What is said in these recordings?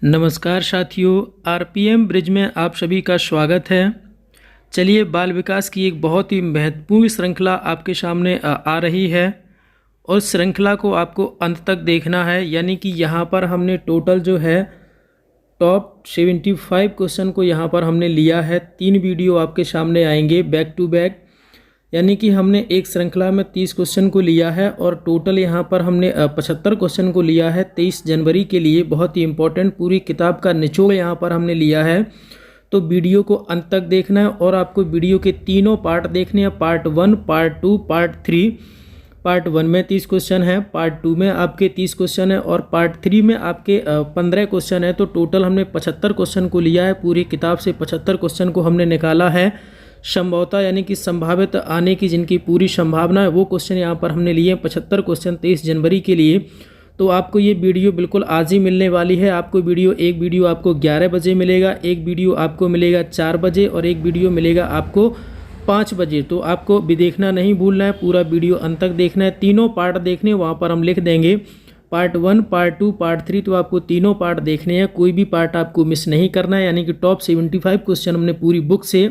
नमस्कार साथियों, RPM bridge में आप सभी का स्वागत है। चलिए, बाल विकास की एक बहुत ही महत्वपूर्ण श्रृंखला आपके सामने आ रही है और श्रृंखला को आपको अंत तक देखना है। यानी कि यहाँ पर हमने टोटल जो है टॉप 75 क्वेश्चन को यहाँ पर हमने लिया है। 3 वीडियो आपके सामने आएंगे बैक टू बैक, यानी कि हमने एक श्रृंखला में 30 क्वेश्चन को लिया है और टोटल यहाँ पर हमने 75 क्वेश्चन को लिया है 23 जनवरी के लिए। बहुत ही इंपॉर्टेंट पूरी किताब का निचोड़ यहाँ पर हमने लिया है। तो वीडियो को अंत तक देखना है और आपको वीडियो के तीनों पार्ट देखने हैं, पार्ट 1, पार्ट 2, पार्ट 3। पार्ट 1 में 30 क्वेश्चन है, पार्ट 2 में आपके 30 क्वेश्चन है और पार्ट 3 में आपके 15 क्वेश्चन है। तो टोटल हमने 75 क्वेश्चन को लिया है। पूरी किताब से 75 क्वेश्चन को हमने निकाला है। संभवतः यानी कि संभावित आने की जिनकी पूरी संभावना है वो क्वेश्चन यहाँ पर हमने लिए 75 क्वेश्चन 23 जनवरी के लिए। तो आपको ये वीडियो बिल्कुल आज ही मिलने वाली है। आपको एक वीडियो आपको 11 बजे मिलेगा, एक वीडियो आपको मिलेगा 4 बजे और एक वीडियो मिलेगा आपको 5 बजे। तो आपको भी देखना नहीं भूलना है, पूरा वीडियो अंत तक देखना है। तीनों पार्ट देखने वहाँ पर हम लिख देंगे पार्ट 1, पार्ट 2, पार्ट 3। तो आपको तीनों पार्ट देखने हैं, कोई भी पार्ट आपको मिस नहीं करना है। यानी कि टॉप 75 क्वेश्चन हमने पूरी बुक से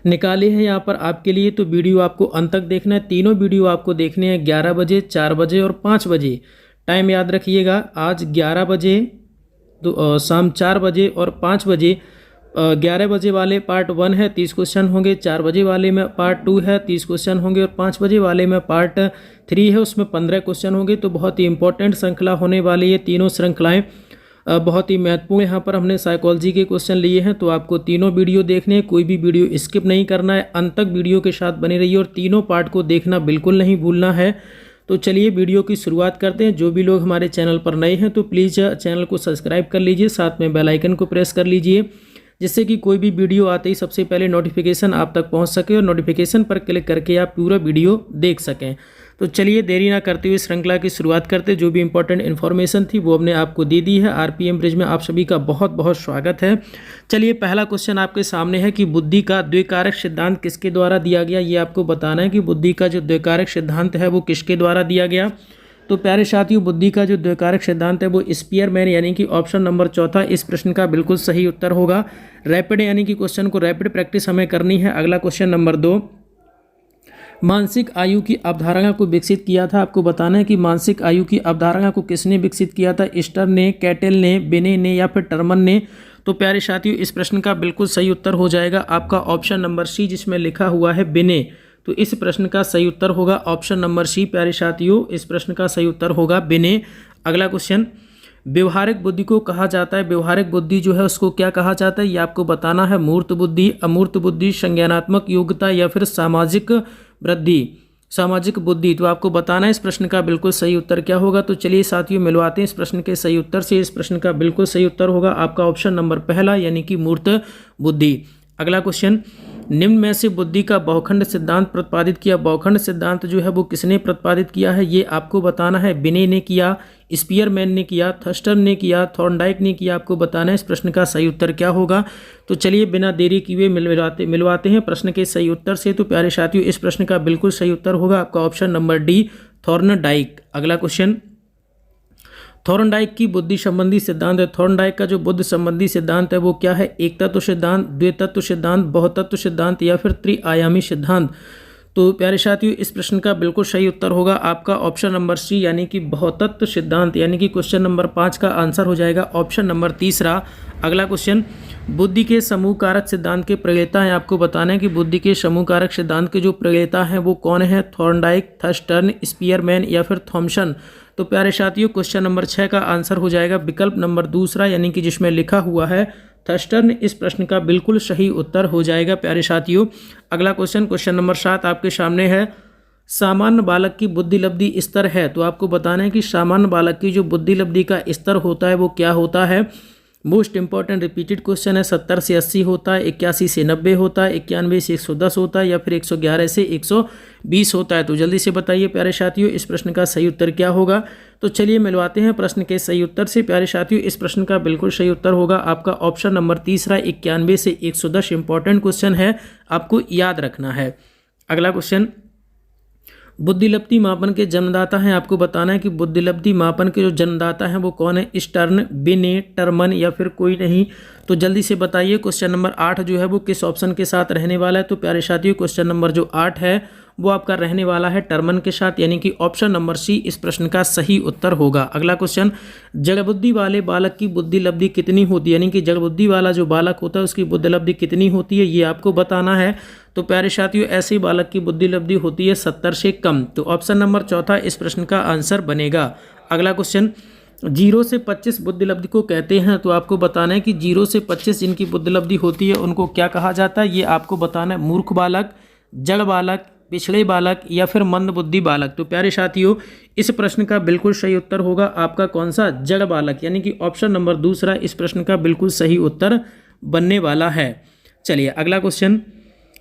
निकाले हैं यहाँ पर आपके लिए। तो वीडियो आपको अंत तक देखना है। तीनों वीडियो आपको देखने हैं 11 बजे, 4 बजे और 5 बजे। टाइम याद रखिएगा, आज 11 बजे, तो शाम 4 बजे और 5 बजे। 11 बजे वाले पार्ट 1 है, 30 क्वेश्चन होंगे। 4 बजे वाले में पार्ट 2 है, 30 क्वेश्चन होंगे और 5 बजे वाले में पार्ट 3 है, उसमें 15 क्वेश्चन होंगे। तो बहुत ही इंपॉर्टेंट श्रृंखला होने वाली है। तीनों श्रृंखलाएँ बहुत ही महत्वपूर्ण। यहाँ पर हमने साइकोलॉजी के क्वेश्चन लिए हैं। तो आपको तीनों वीडियो देखने हैं, कोई भी वीडियो स्किप नहीं करना है। अंत तक वीडियो के साथ बने रहिए और तीनों पार्ट को देखना बिल्कुल नहीं भूलना है। तो चलिए वीडियो की शुरुआत करते हैं। जो भी लोग हमारे चैनल पर नए हैं तो प्लीज़ चैनल को सब्सक्राइब कर लीजिए, साथ में बेल आइकन को प्रेस कर लीजिए, जिससे कि कोई भी वीडियो आते ही सबसे पहले नोटिफिकेशन आप तक पहुंच सके और नोटिफिकेशन पर क्लिक करके आप पूरा वीडियो देख सकें। तो चलिए देरी ना करते हुए श्रृंखला की शुरुआत करते। जो भी इंपॉर्टेंट इन्फॉर्मेशन थी वो हमने आपको दे दी है। आरपीएम ब्रिज में आप सभी का बहुत बहुत स्वागत है। चलिए, पहला क्वेश्चन आपके सामने है कि बुद्धि का द्विकारक सिद्धांत किसके द्वारा दिया गया। ये आपको बताना है कि बुद्धि का जो द्विकारक सिद्धांत है वो किसके द्वारा दिया गया। तो प्यारे साथियों, बुद्धि का जो द्विकारक सिद्धांत है वो स्पीयरमैन यानी कि ऑप्शन नंबर 4 इस प्रश्न का बिल्कुल सही उत्तर होगा। रैपिड यानी कि क्वेश्चन को रैपिड प्रैक्टिस हमें करनी है। अगला क्वेश्चन नंबर 2, मानसिक आयु की अवधारणा को विकसित किया था। आपको बताना है कि मानसिक आयु की अवधारणा को किसने विकसित किया था, स्टर्न ने, कैटेल ने, बिने ने या फिर टर्मन ने। तो प्यारे साथियों, इस प्रश्न का बिल्कुल सही उत्तर हो जाएगा आपका ऑप्शन नंबर सी, जिसमें लिखा हुआ है बिने। तो इस प्रश्न का सही उत्तर होगा ऑप्शन नंबर सी। प्यारे साथियों, इस प्रश्न का सही उत्तर होगा बिने। अगला क्वेश्चन, व्यवहारिक बुद्धि को कहा जाता है, व्यवहारिक बुद्धि जो है उसको क्या कहा जाता है, ये आपको बताना है। मूर्त बुद्धि, अमूर्त बुद्धि, संज्ञानात्मक योग्यता या फिर सामाजिक वृद्धि, सामाजिक बुद्धि। तो आपको बताना है इस प्रश्न का बिल्कुल सही उत्तर क्या होगा। तो चलिए साथियों, मिलवाते हैं इस प्रश्न के सही उत्तर से। इस प्रश्न का बिल्कुल सही उत्तर होगा आपका ऑप्शन नंबर पहला, यानी कि मूर्त बुद्धि। अगला क्वेश्चन, निम्न में से बुद्धि का बहुखंड सिद्धांत प्रतिपादित किया। बहुखंड सिद्धांत जो है वो किसने प्रतिपादित किया है, ये आपको बताना है। बिने ने किया, स्पीयरमैन ने किया, थर्स्टन ने किया, थॉर्नडाइक ने किया। आपको बताना है इस प्रश्न का सही उत्तर क्या होगा। तो चलिए बिना देरी किए मिलवाते हैं प्रश्न के सही उत्तर से। तो प्यारे साथियों, इस प्रश्न का बिल्कुल सही उत्तर होगा आपका ऑप्शन नंबर डी, थॉर्नडाइक। अगला क्वेश्चन, थॉर्नडाइक की बुद्धि संबंधी सिद्धांत है। थॉर्नडाइक का जो बुद्धि संबंधी सिद्धांत है वो क्या है, एक तत्व सिद्धांत, द्वितत्व सिद्धांत, बहुतत्व सिद्धांत या फिर त्रिआयामी सिद्धांत। तो प्यारे साथियों, इस प्रश्न का बिल्कुल सही उत्तर होगा आपका ऑप्शन नंबर सी, यानी कि बहुतत्व सिद्धांत। यानी कि क्वेश्चन नंबर 5 का आंसर हो जाएगा ऑप्शन नंबर तीसरा। अगला क्वेश्चन, बुद्धि के समूह कारक सिद्धांत के प्रणेता हैं। आपको बताना है कि बुद्धि के समूह कारक सिद्धांत के जो प्रणेता हैं वो कौन है, थॉर्नडाइक, थर्स्टन, स्पीयरमैन या फिर थॉमसन। तो प्यारे साथियों, क्वेश्चन नंबर 6 का आंसर हो जाएगा विकल्प नंबर दूसरा, यानी कि जिसमें लिखा हुआ है थर्स्टन। इस प्रश्न का बिल्कुल सही उत्तर हो जाएगा प्यारे साथियों। अगला क्वेश्चन, क्वेश्चन नंबर 7 आपके सामने है। सामान्य बालक की बुद्धि लब्धि स्तर है। तो आपको बताना है कि सामान्य बालक की जो बुद्धि लब्धि का स्तर होता है वो क्या होता है। मोस्ट इंपॉर्टेंट रिपीटेड क्वेश्चन है। 70 से 80 होता है, 81 से 90 होता है, 91 से 110 होता है या फिर 111 से 120 होता है। तो जल्दी से बताइए प्यारे साथियों, इस प्रश्न का सही उत्तर क्या होगा। तो चलिए मिलवाते हैं प्रश्न के सही उत्तर से। प्यारे साथियों, इस प्रश्न का बिल्कुल सही उत्तर होगा आपका ऑप्शन नंबर तीसरा, 91 से 110। इंपॉर्टेंट क्वेश्चन है, आपको याद रखना है। अगला क्वेश्चन, बुद्धिलब्धि मापन के जन्मदाता हैं, आपको बताना है कि बुद्धिलब्धि मापन के जो जन्मदाता हैं वो कौन है, स्टर्न, बिने, टर्मन या फिर कोई नहीं। तो जल्दी से बताइए क्वेश्चन नंबर 8 जो है वो किस ऑप्शन के साथ रहने वाला है। तो प्यारे साथियों क्वेश्चन नंबर जो 8 है वो आपका रहने वाला है टर्मन के साथ, यानी कि ऑप्शन नंबर सी इस प्रश्न का सही उत्तर होगा। अगला क्वेश्चन, जड़ बुद्धि वाले बालक की बुद्धिलब्धि कितनी होती है, यानी कि जड़ बुद्धि वाला जो बालक होता है उसकी बुद्धिलब्धि कितनी होती है, ये आपको बताना है। तो प्यारे साथियों ऐसे बालक की बुद्धिलब्धि होती है 70 से कम। तो ऑप्शन नंबर चौथा इस प्रश्न का आंसर बनेगा। अगला क्वेश्चन, 0 से 25 बुद्धिलब्धि को कहते हैं। तो आपको बताना है कि 0 से 25 जिनकी बुद्धिलब्धि होती है उनको क्या कहा जाता है, ये आपको बताना है। मूर्ख बालक, जड़ बालक, पिछड़े बालक या फिर मंद बुद्धि बालक। तो प्यारे साथियों इस प्रश्न का बिल्कुल सही उत्तर होगा आपका कौन सा, जड़ बालक, यानी कि ऑप्शन नंबर दूसरा इस प्रश्न का बिल्कुल सही उत्तर बनने वाला है। चलिए अगला क्वेश्चन,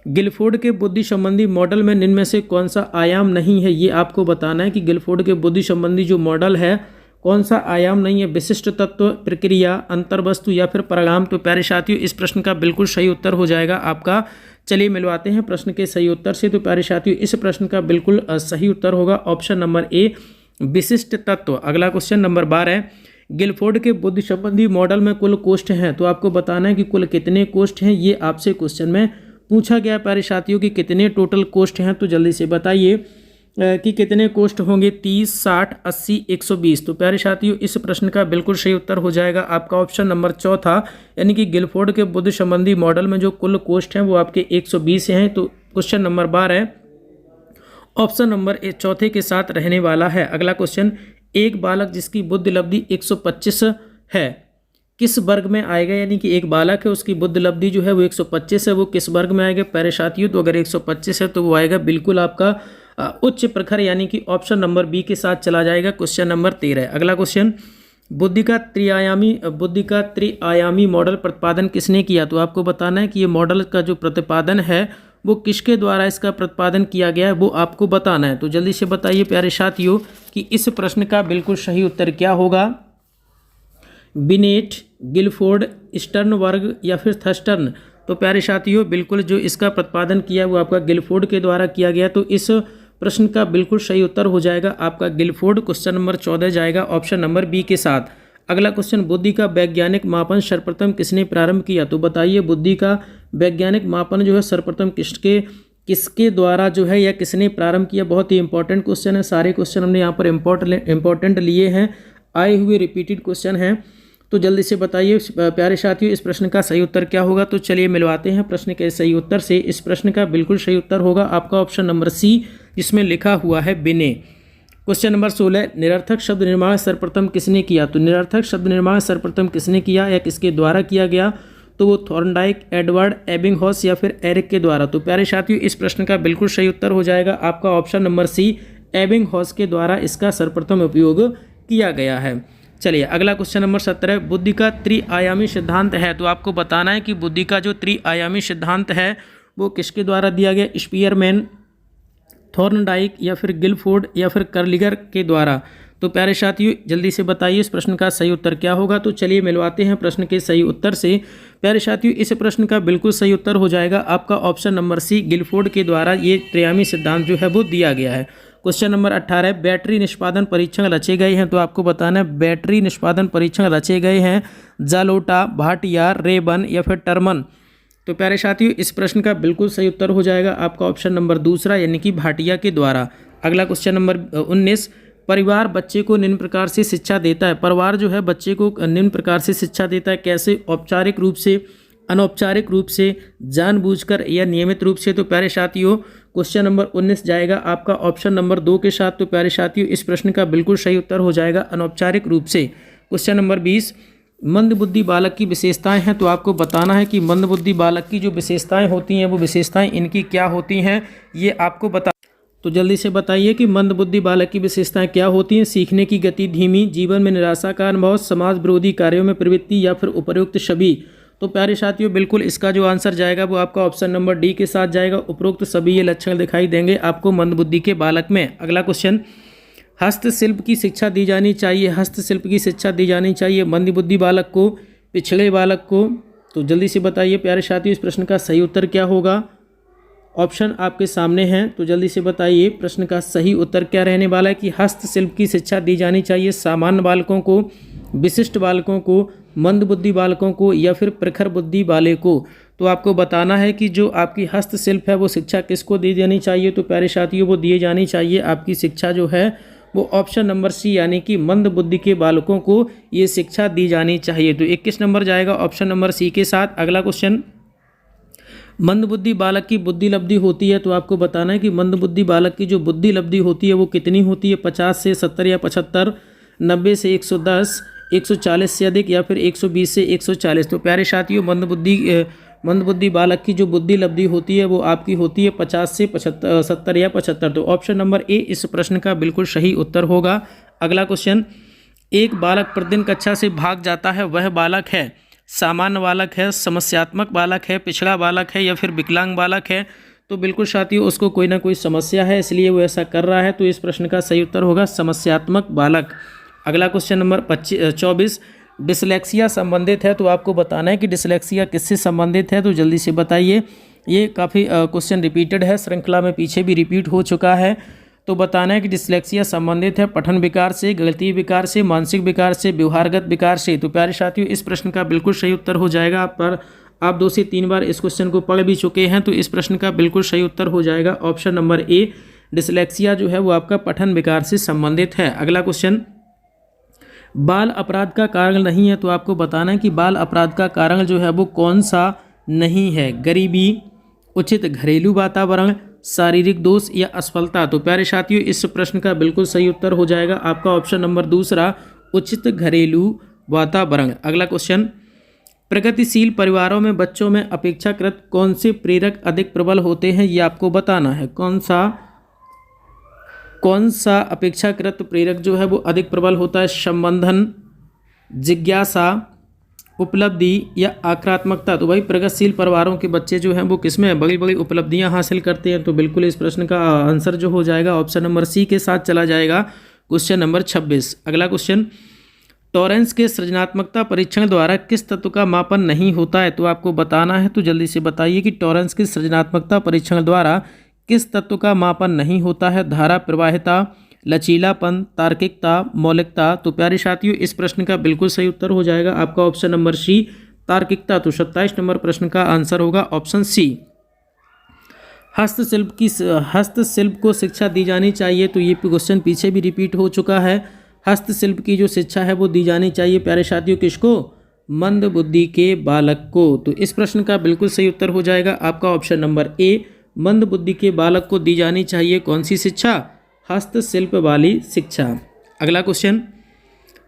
गिलफोर्ड के बुद्धि संबंधी मॉडल में निम्न में से कौन सा आयाम नहीं है, ये आपको बताना है कि गिलफोर्ड के बुद्धि संबंधी जो मॉडल है कौन सा आयाम नहीं है, विशिष्ट तत्व, प्रक्रिया, अंतर्वस्तु या फिर परिणाम। तो प्यारे साथियों इस प्रश्न का बिल्कुल सही उत्तर हो जाएगा आपका। चलिए मिलवाते हैं प्रश्न के सही उत्तर से। तो प्यारे साथियों इस प्रश्न का बिल्कुल सही उत्तर होगा ऑप्शन नंबर ए, विशिष्ट तत्व। अगला क्वेश्चन नंबर 12, गिलफोर्ड के बुद्धि संबंधी मॉडल में कुल कोष्ठ हैं। तो आपको बताना है कि कुल कितने कोष्ठ हैं, ये आपसे क्वेश्चन में पूछा गया है प्यारे साथियों कि कितने टोटल कोष्ठ हैं। तो जल्दी से बताइए कि कितने कोष्ठ होंगे, 30, 60, 80, 120। तो प्यारे साथियों इस प्रश्न का बिल्कुल सही उत्तर हो जाएगा आपका ऑप्शन नंबर चौथा, यानी कि गिलफोर्ड के बुद्धि संबंधी मॉडल में जो कुल कोष्ठ हैं वो आपके 120 हैं। तो क्वेश्चन नंबर 12 ऑप्शन नंबर चौथे के साथ रहने वाला है। अगला क्वेश्चन, एक बालक जिसकी बुद्धिलब्धि 125 है किस वर्ग में आएगा, यानी कि एक बालक है उसकी बुद्धिलब्धि जो है वो 125 है, वो किस वर्ग में आएगा प्यारे साथियों। तो अगर 125 है तो वो आएगा बिल्कुल आपका उच्च प्रखर, यानी कि ऑप्शन नंबर बी के साथ चला जाएगा। क्वेश्चन नंबर 13 अगला क्वेश्चन, बुद्धि का त्रिआयामी मॉडल प्रतिपादन किसने किया। तो आपको बताना है कि ये मॉडल का जो प्रतिपादन है वो किसके द्वारा इसका प्रतिपादन किया गया है, वो आपको बताना है। तो जल्दी से बताइए प्यारे साथियों कि इस प्रश्न का बिल्कुल सही उत्तर क्या होगा, बिनेट, गिलफोर्ड, स्टर्न वर्ग या फिर थर्स्टन। तो प्यारे साथियों बिल्कुल जो इसका प्रतिपादन किया वो आपका गिलफोर्ड के द्वारा किया गया। तो इस प्रश्न का बिल्कुल सही उत्तर हो जाएगा आपका गिलफोर्ड। क्वेश्चन नंबर 14 जाएगा ऑप्शन नंबर बी के साथ। अगला क्वेश्चन, बुद्धि का वैज्ञानिक मापन सर्वप्रथम किसने प्रारंभ किया। तो बताइए बुद्धि का वैज्ञानिक मापन जो है सर्वप्रथम किसके द्वारा जो है या किसने प्रारंभ किया। बहुत ही इंपॉर्टेंट क्वेश्चन है, सारे क्वेश्चन हमने यहाँ पर इंपॉर्टेंट लिए हैं, आए हुए रिपीटेड क्वेश्चन हैं। तो जल्दी से बताइए प्यारे साथियों इस प्रश्न का सही उत्तर क्या होगा। तो चलिए मिलवाते हैं प्रश्न के सही उत्तर से। इस प्रश्न का बिल्कुल सही उत्तर होगा आपका ऑप्शन नंबर सी, जिसमें लिखा हुआ है बिने। क्वेश्चन नंबर 16, निरर्थक शब्द निर्माण सर्वप्रथम किसने किया। तो निरर्थक शब्द निर्माण सर्वप्रथम किसने किया या किसके द्वारा किया गया, तो वो थॉर्नडाइक, एडवर्ड, एबिंगहॉस या फिर एरिक के द्वारा। तो प्यारे साथियों इस प्रश्न का बिल्कुल सही उत्तर हो जाएगा आपका ऑप्शन नंबर सी, एबिंगहॉस के द्वारा इसका सर्वप्रथम उपयोग किया गया है। चलिए अगला क्वेश्चन नंबर 17, बुद्धि का त्रिआयामी सिद्धांत है। तो आपको बताना है कि बुद्धि का जो त्रिआयामी सिद्धांत है वो किसके द्वारा दिया गया, स्पीयरमैन, थॉर्नडाइक या फिर गिलफोर्ड या फिर कर्लिगर के द्वारा। तो प्यारे साथियों जल्दी से बताइए इस प्रश्न का सही उत्तर क्या होगा। तो चलिए मिलवाते हैं प्रश्न के सही उत्तर से। प्यारे साथियों इस प्रश्न का बिल्कुल सही उत्तर हो जाएगा आपका ऑप्शन नंबर सी, गिलफोर्ड के द्वारा ये त्रिआयामी सिद्धांत जो है वो दिया गया है। क्वेश्चन नंबर 18, बैटरी निष्पादन परीक्षण रचे गए हैं। तो आपको बताना है बैटरी निष्पादन परीक्षण रचे गए हैं जालोटा, भाटिया, रेबन या फिर टर्मन। तो प्यारे साथियों इस प्रश्न का बिल्कुल सही उत्तर हो जाएगा आपका ऑप्शन नंबर दूसरा, यानी कि भाटिया के द्वारा। अगला क्वेश्चन नंबर 19, परिवार बच्चे को निम्न प्रकार से शिक्षा देता है। परिवार जो है बच्चे को निम्न प्रकार से शिक्षा देता है, कैसे, औपचारिक रूप से, अनौपचारिक रूप से, जानबूझकर या नियमित रूप से। तो प्यारे साथियों क्वेश्चन नंबर 19 जाएगा आपका ऑप्शन नंबर 2 के साथ। तो प्यारे साथियों इस प्रश्न का बिल्कुल सही उत्तर हो जाएगा अनौपचारिक रूप से। क्वेश्चन नंबर 20, मंदबुद्धि बालक की विशेषताएं हैं। तो आपको बताना है कि मंदबुद्धि बालक की जो विशेषताएं होती हैं वो विशेषताएं इनकी क्या होती हैं, ये आपको बता। तो जल्दी से बताइए कि मंदबुद्धि बालक की विशेषताएं क्या होती हैं। सीखने की गति धीमी, जीवन में निराशा का अनुभव, समाज विरोधी कार्यों में प्रवृत्ति या फिर उपरोक्त सभी। तो प्यारे साथियों बिल्कुल इसका जो आंसर जाएगा वो आपका ऑप्शन नंबर डी के साथ जाएगा, उपरोक्त सभी ये लक्षण दिखाई देंगे आपको मंदबुद्धि के बालक में। अगला क्वेश्चन, हस्तशिल्प की शिक्षा दी जानी चाहिए। हस्तशिल्प की शिक्षा दी जानी चाहिए मंदबुद्धि बालक को, पिछड़े बालक को। तो जल्दी से बताइए प्यारे साथियों इस प्रश्न का सही उत्तर क्या होगा। ऑप्शन आपके सामने हैं, तो जल्दी से बताइए प्रश्न का सही उत्तर क्या रहने वाला है कि हस्तशिल्प की शिक्षा दी जानी चाहिए सामान्य बालकों को, विशिष्ट बालकों को, मंदबुद्धि बालकों को या फिर प्रखर बुद्धि वाले को। तो आपको बताना है कि जो आपकी हस्तशिल्प है वो शिक्षा किसको दी जानी चाहिए। तो प्यारे साथियों वो दिए जानी चाहिए आपकी शिक्षा जो है वो ऑप्शन नंबर सी यानी कि मंद बुद्धि के बालकों को ये शिक्षा दी जानी चाहिए। तो 21 नंबर जाएगा ऑप्शन नंबर सी के साथ। अगला क्वेश्चन, मंदबुद्धि बालक की बुद्धि लब्धि होती है, तो आपको बताना है कि मंदबुद्धि बालक की जो बुद्धि लब्धि होती है वो कितनी होती है, 50 से 70 या 75, 90 से 110, 140 से अधिक या फिर 120 से 140। तो प्यारे साथियों मंदबुद्धि बालक की जो बुद्धि लब्धि होती है वो आपकी होती है 50 से 75, 70 या 75। तो ऑप्शन नंबर ए इस प्रश्न का बिल्कुल सही उत्तर होगा। अगला क्वेश्चन, एक बालक प्रतिदिन कक्षा से भाग जाता है, वह बालक है सामान्य बालक है, समस्यात्मक बालक है, पिछड़ा बालक है या फिर विकलांग बालक है। तो बिल्कुल साथियों उसको कोई ना कोई समस्या है इसलिए वो ऐसा कर रहा है। तो इस प्रश्न का सही उत्तर होगा समस्यात्मक बालक। अगला क्वेश्चन नंबर 24, डिसलेक्सिया संबंधित है, तो आपको बताना है कि डिसलेक्सिया किससे संबंधित है। तो जल्दी से बताइए, ये काफ़ी क्वेश्चन रिपीटेड है, श्रृंखला में पीछे भी रिपीट हो चुका है। तो बताना है कि डिसलेक्सिया संबंधित है पठन विकार से, गणितीय विकार से, मानसिक विकार से, व्यवहारगत विकार से। तो प्यारे साथियों इस प्रश्न का बिल्कुल सही उत्तर हो जाएगा। आप 2 से 3 बार इस क्वेश्चन को पढ़ भी चुके हैं, तो इस प्रश्न का बिल्कुल सही उत्तर हो जाएगा ऑप्शन नंबर ए। डिसलेक्सिया जो है वो आपका पठन विकार से संबंधित है। अगला क्वेश्चन, बाल अपराध का कारण नहीं है, तो आपको बताना है कि बाल अपराध का कारण जो है वो कौन सा नहीं है, गरीबी, उचित घरेलू वातावरण, शारीरिक दोष या असफलता। तो प्यारे साथियों इस प्रश्न का बिल्कुल सही उत्तर हो जाएगा आपका ऑप्शन नंबर दूसरा, उचित घरेलू वातावरण। अगला क्वेश्चन, प्रगतिशील परिवारों में बच्चों में अपेक्षाकृत कौन से प्रेरक अधिक प्रबल होते हैं, ये आपको बताना है। कौन सा अपेक्षाकृत प्रेरक जो है वो अधिक प्रबल होता है, संबंधन, जिज्ञासा, उपलब्धि या आक्रात्मकता। तो भाई प्रगतिशील परिवारों के बच्चे जो हैं वो किसमें बड़ी बड़ी उपलब्धियां हासिल करते हैं। तो बिल्कुल इस प्रश्न का आंसर जो हो जाएगा ऑप्शन नंबर सी के साथ चला जाएगा क्वेश्चन नंबर 26। अगला क्वेश्चन, टॉरेंस के सृजनात्मकता परीक्षण द्वारा किस तत्व का मापन नहीं होता है, तो आपको बताना है। तो जल्दी से बताइए कि टॉरेंस के सृजनात्मकता परीक्षण द्वारा किस तत्व का मापन नहीं होता है, धारा प्रवाहिता, लचीलापन, तार्किकता, मौलिकता। तो प्यारे साथियों इस प्रश्न का बिल्कुल सही उत्तर हो जाएगा आपका ऑप्शन नंबर सी, तार्किकता। तो 27 नंबर प्रश्न का आंसर होगा ऑप्शन सी। हस्तशिल्प को शिक्षा दी जानी चाहिए, तो ये क्वेश्चन पीछे भी रिपीट हो चुका है। हस्तशिल्प की जो शिक्षा है वो दी जानी चाहिए प्यारे साथियों किसको, मंद बुद्धि के बालक को। तो इस प्रश्न का बिल्कुल सही उत्तर हो जाएगा आपका ऑप्शन नंबर ए, मंद बुद्धि के बालक को दी जानी चाहिए कौन सी शिक्षा, हस्तशिल्प वाली शिक्षा। अगला क्वेश्चन,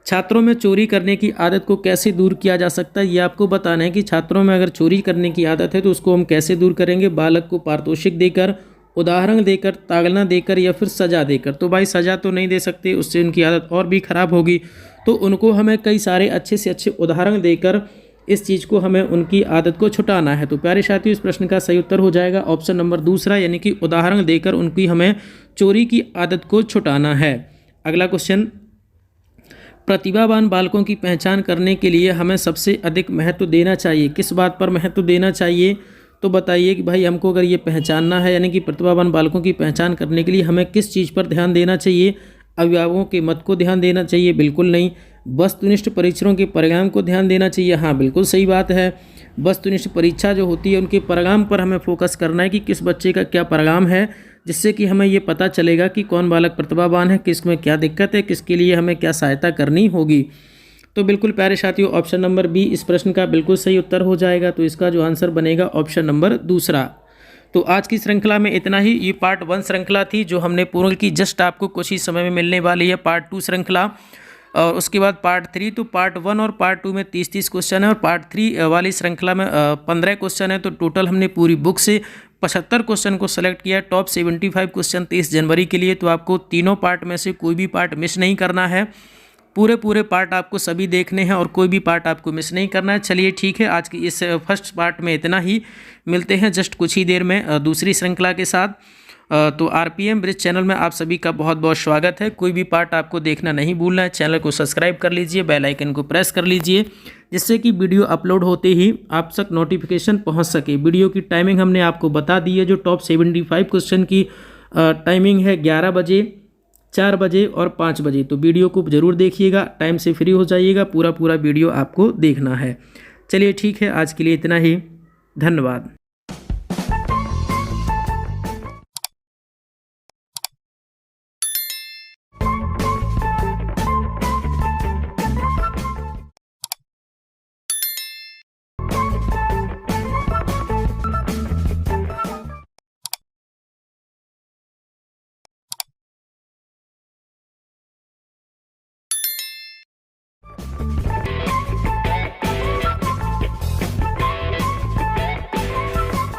छात्रों में चोरी करने की आदत को कैसे दूर किया जा सकता है, ये आपको बताना है कि छात्रों में अगर चोरी करने की आदत है तो उसको हम कैसे दूर करेंगे। बालक को पारितोषिक देकर, उदाहरण देकर, ताड़ना देकर या फिर सजा देकर। तो भाई सजा तो नहीं दे सकते, उससे उनकी आदत और भी खराब होगी। तो उनको हमें कई सारे अच्छे से अच्छे उदाहरण देकर इस चीज़ को हमें उनकी आदत को छुटाना है। तो प्यारे साथियों इस प्रश्न का सही उत्तर हो जाएगा ऑप्शन नंबर दूसरा, यानी कि उदाहरण देकर उनकी हमें चोरी की आदत को छुटाना है। अगला क्वेश्चन, प्रतिभावान बालकों की पहचान करने के लिए हमें सबसे अधिक महत्व देना चाहिए, किस बात पर महत्व देना चाहिए। तो बताइए कि भाई हमको अगर ये पहचानना है यानी कि प्रतिभावान बालकों की पहचान करने के लिए हमें किस चीज़ पर ध्यान देना चाहिए। अभिभावकों के मत को ध्यान देना चाहिए, बिल्कुल नहीं। वस्तुनिष्ठ परीक्षणों के परिणाम को ध्यान देना चाहिए, हाँ बिल्कुल सही बात है। वस्तुनिष्ठ परीक्षा जो होती है उनके परिणाम पर हमें फोकस करना है कि किस बच्चे का क्या परिणाम है, जिससे कि हमें ये पता चलेगा कि कौन बालक प्रतिभावान है, किस में क्या दिक्कत है, किसके लिए हमें क्या सहायता करनी होगी। तो बिल्कुल प्यारे साथियों ऑप्शन नंबर बी इस प्रश्न का बिल्कुल सही उत्तर हो जाएगा। तो इसका जो आंसर बनेगा ऑप्शन नंबर दूसरा। तो आज की श्रृंखला में इतना ही। ये पार्ट 1 श्रृंखला थी जो हमने पूर्ण की, जस्ट आपको कुछ ही समय में मिलने वाली है पार्ट 2 श्रृंखला। और उसके बाद पार्ट 3। तो पार्ट 1 और पार्ट 2 में 30-30 क्वेश्चन है और पार्ट 3 वाली श्रृंखला में 15 क्वेश्चन है। तो टोटल हमने पूरी बुक से 75 क्वेश्चन को सेलेक्ट किया है, टॉप 75 क्वेश्चन 30 जनवरी के लिए। तो आपको तीनों पार्ट में से कोई भी पार्ट मिस नहीं करना है, पूरे पार्ट आपको सभी देखने हैं और कोई भी पार्ट आपको मिस नहीं करना है। चलिए ठीक है, आज की इस फर्स्ट पार्ट में इतना ही। मिलते हैं जस्ट कुछ ही देर में दूसरी श्रृंखला के साथ। तो आरपीएम ब्रिज चैनल में आप सभी का बहुत बहुत स्वागत है। कोई भी पार्ट आपको देखना नहीं भूलना है, चैनल को सब्सक्राइब कर लीजिए, बेल आइकन को प्रेस कर लीजिए, जिससे कि वीडियो अपलोड होते ही आप तक नोटिफिकेशन पहुंच सके। वीडियो की टाइमिंग हमने आपको बता दी है। जो टॉप 75 क्वेश्चन की टाइमिंग है 11 बजे, 4 बजे और 5 बजे। तो वीडियो को ज़रूर देखिएगा, टाइम से फ्री हो जाइएगा, पूरा वीडियो आपको देखना है। चलिए ठीक है, आज के लिए इतना ही। धन्यवाद।